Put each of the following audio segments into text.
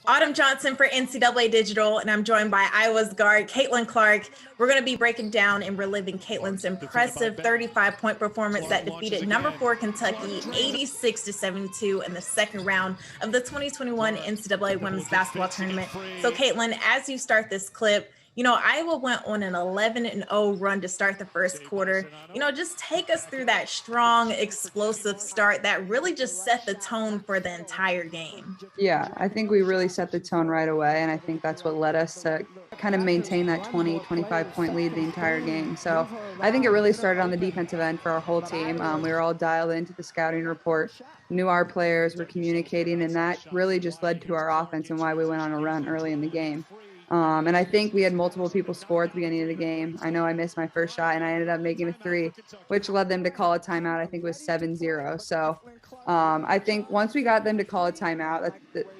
Autumn Johnson for NCAA Digital, and I'm joined by Iowa's guard, Caitlin Clark. We're going to be breaking down and reliving Caitlin's impressive 35-point performance that defeated number 4 Kentucky 86-72 in the second round of the 2021 NCAA Women's Basketball Tournament. So, Caitlin, as you start this clip, Iowa went on an 11-0 run to start the first quarter. Just take us through that strong, explosive start that really just set the tone for the entire game. Yeah, I think we really set the tone right away, and I think that's what led us to kind of maintain that 20, 25-point lead the entire game. So I think it really started on the defensive end for our whole team. We were all dialed into the scouting report, knew our players were communicating, and that really just led to our offense and why we went on a run early in the game. And I think we had multiple people score at the beginning of the game. I know I missed my first shot and I ended up making a 3, which led them to call a timeout. I think it was 7-0. So I think once we got them to call a timeout,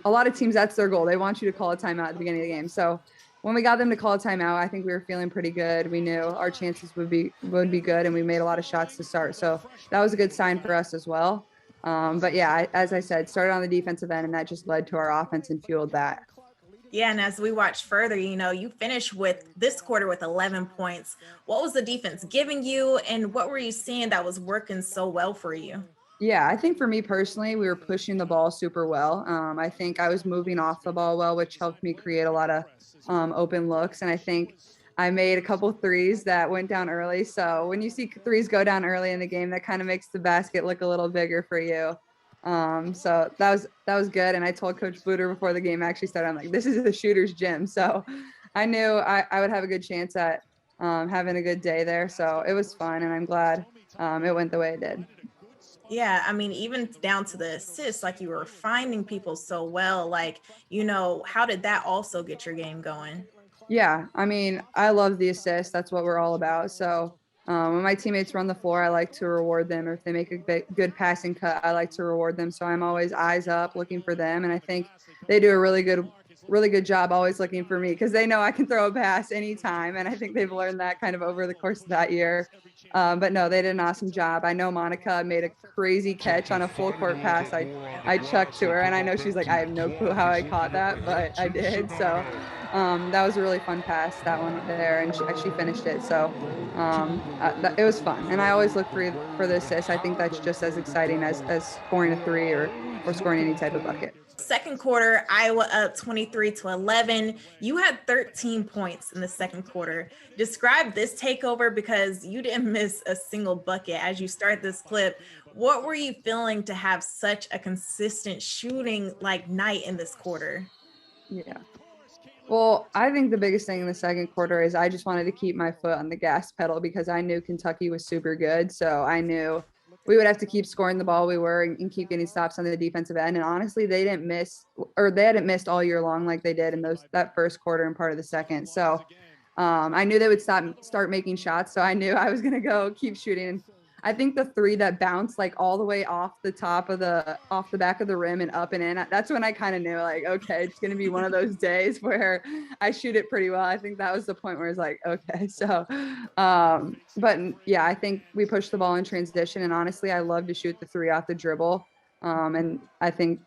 a lot of teams, that's their goal. They want you to call a timeout at the beginning of the game. So when we got them to call a timeout, I think we were feeling pretty good. We knew our chances would be good, and we made a lot of shots to start. So that was a good sign for us as well. But yeah, as I said, started on the defensive end, and that just led to our offense and fueled that. Yeah, and as we watch further, you finished with this quarter with 11 points. What was the defense giving you, and what were you seeing that was working so well for you? Yeah, I think for me personally, we were pushing the ball super well. I think I was moving off the ball well, which helped me create a lot of open looks. And I think I made a couple threes that went down early. So when you see threes go down early in the game, that kind of makes the basket look a little bigger for you. So that was good. And I told Coach Bluter before the game actually started, I'm like, this is the shooter's gym. So I knew I would have a good chance at having a good day there. So it was fun, and I'm glad it went the way it did. Yeah, I mean, even down to the assists, like you were finding people so well, how did that also get your game going? Yeah, I mean, I love the assist. That's what we're all about. So when my teammates run the floor, I like to reward them. Or if they make a good passing cut, I like to reward them. So I'm always eyes up looking for them. And I think they do a really good job always looking for me because they know I can throw a pass anytime. And I think they've learned that kind of over the course of that year. But no, they did an awesome job. I know Monica made a crazy catch on a full court pass. I chucked to her, and I know she's like, I have no clue how I caught that, but I did. So that was a really fun pass, that one there, and she finished it. So it was fun. And I always look for the assist. I think that's just as exciting as scoring a 3 or scoring any type of bucket. Second quarter, Iowa up 23-11. You had 13 points in the second quarter. Describe this takeover because you didn't miss a single bucket as you start this clip. What were you feeling to have such a consistent shooting night in this quarter? Yeah. Well, I think the biggest thing in the second quarter is I just wanted to keep my foot on the gas pedal because I knew Kentucky was super good. So I knew we would have to keep scoring the ball and keep getting stops on the defensive end. And honestly, they hadn't missed all year long like they did in that first quarter and part of the second. So I knew they would start making shots. So I knew I was going to go keep shooting. I think the 3 that bounced all the way off the back of the rim and up and in, that's when I kind of knew okay, it's going to be one of those days where I shoot it pretty well. I think that was the point where it's okay. So, but yeah, I think we pushed the ball in transition, and honestly, I love to shoot the 3 off the dribble. And I think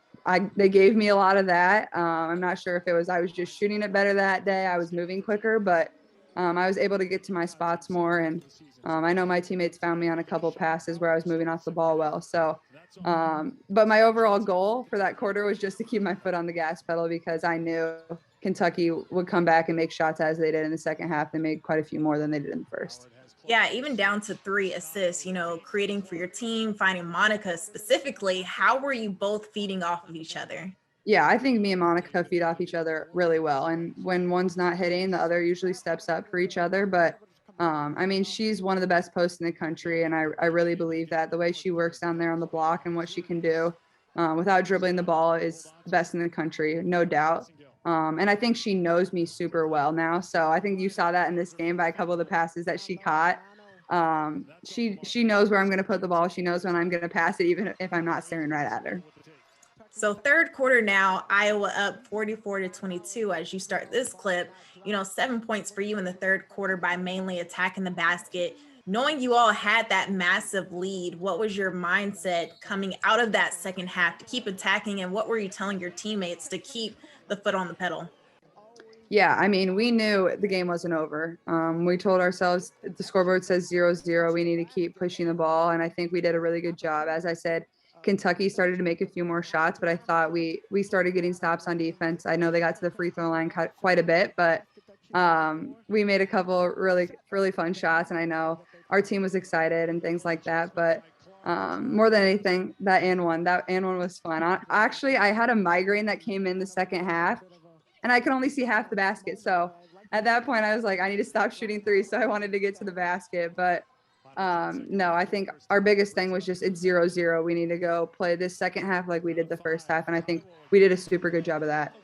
they gave me a lot of that. I'm not sure if it was, I was just shooting it better that day. I was moving quicker, but I was able to get to my spots more. And I know my teammates found me on a couple passes where I was moving off the ball well. So, but my overall goal for that quarter was just to keep my foot on the gas pedal because I knew Kentucky would come back and make shots as they did in the second half. They made quite a few more than they did in the first. Yeah, even down to 3 assists, creating for your team, finding Monica specifically. How were you both feeding off of each other? Yeah, I think me and Monica feed off each other really well. And when one's not hitting, the other usually steps up for each other. But I mean, she's one of the best posts in the country. And I really believe that the way she works down there on the block and what she can do without dribbling the ball is the best in the country, no doubt. And I think she knows me super well now. So I think you saw that in this game by a couple of the passes that she caught. She knows where I'm going to put the ball. She knows when I'm going to pass it, even if I'm not staring right at her. So third quarter now, Iowa up 44-22 as you start this clip. 7 points for you in the third quarter by mainly attacking the basket. knowing you all had that massive lead, what was your mindset coming out of that second half to keep attacking? And what were you telling your teammates to keep the foot on the pedal? Yeah, I mean, we knew the game wasn't over. We told ourselves the scoreboard says 0-0. We need to keep pushing the ball. And I think we did a really good job. As I said, Kentucky started to make a few more shots, but I thought we started getting stops on defense. I know they got to the free throw line quite a bit, but we made a couple really, really fun shots. And I know our team was excited and things like that. But more than anything, that and one was fun. I had a migraine that came in the second half, and I could only see half the basket. So at that point, I was like, I need to stop shooting threes. So I wanted to get to the basket. But no, I think our biggest thing was just it's 0-0. We need to go play this second half like we did the first half. And I think we did a super good job of that.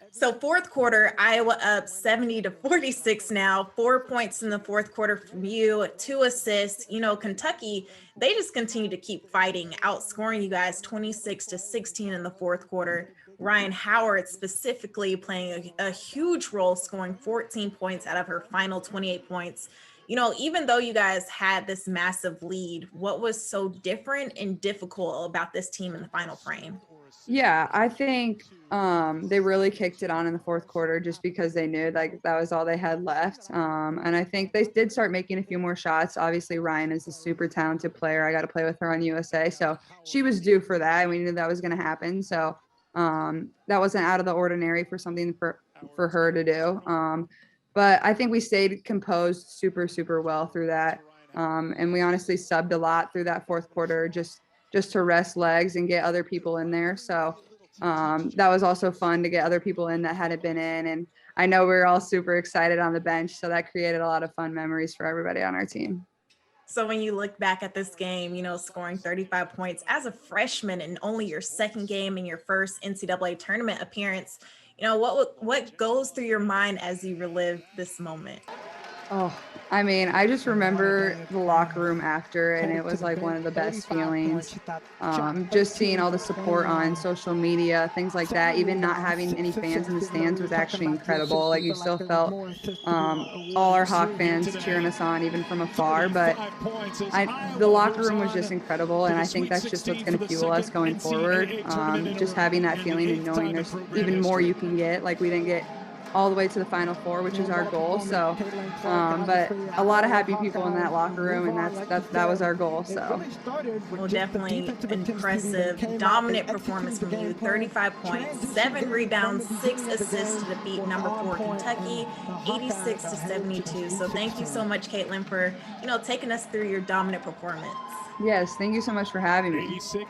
So fourth quarter, Iowa up 70-46 now, 4 points in the fourth quarter from you, 2 assists. You know, Kentucky, they just continue to keep fighting, outscoring you guys 26-16 in the fourth quarter. Ryan Howard specifically playing a huge role, scoring 14 points out of her final 28 points. You know, even though you guys had this massive lead, what was so different and difficult about this team in the final frame? Yeah, I think they really kicked it on in the fourth quarter just because they knew like that was all they had left. And I think they did start making a few more shots. Obviously, Ryan is a super talented player. I got to play with her on USA. So she was due for that. And we knew that was going to happen. So that wasn't out of the ordinary for something for her to do. But I think we stayed composed super, super well through that. And we honestly subbed a lot through that fourth quarter just to rest legs and get other people in there. So that was also fun to get other people in that hadn't been in. And I know we were all super excited on the bench. So that created a lot of fun memories for everybody on our team. So when you look back at this game, you know, scoring 35 points as a freshman in only your second game in your first NCAA tournament appearance, you know, what goes through your mind as you relive this moment? Oh, I mean, I just remember the locker room after, and it was like one of the best feelings. Just seeing all the support on social media, things like that, even not having any fans in the stands was actually incredible. Like you still felt all our Hawk fans cheering us on, even from afar. But the locker room was just incredible, and I think that's just what's going to fuel us going forward. Just having that feeling and knowing there's even more you can get. Like we didn't get all the way to the Final Four, which is our goal. So, but a lot of happy people in that locker room, and that was our goal. So, well, definitely impressive, dominant performance from you. 35 points, 7 rebounds, 6 assists to defeat number 4 Kentucky, 86-72. So, thank you so much, Caitlin, for taking us through your dominant performance. Yes, thank you so much for having me.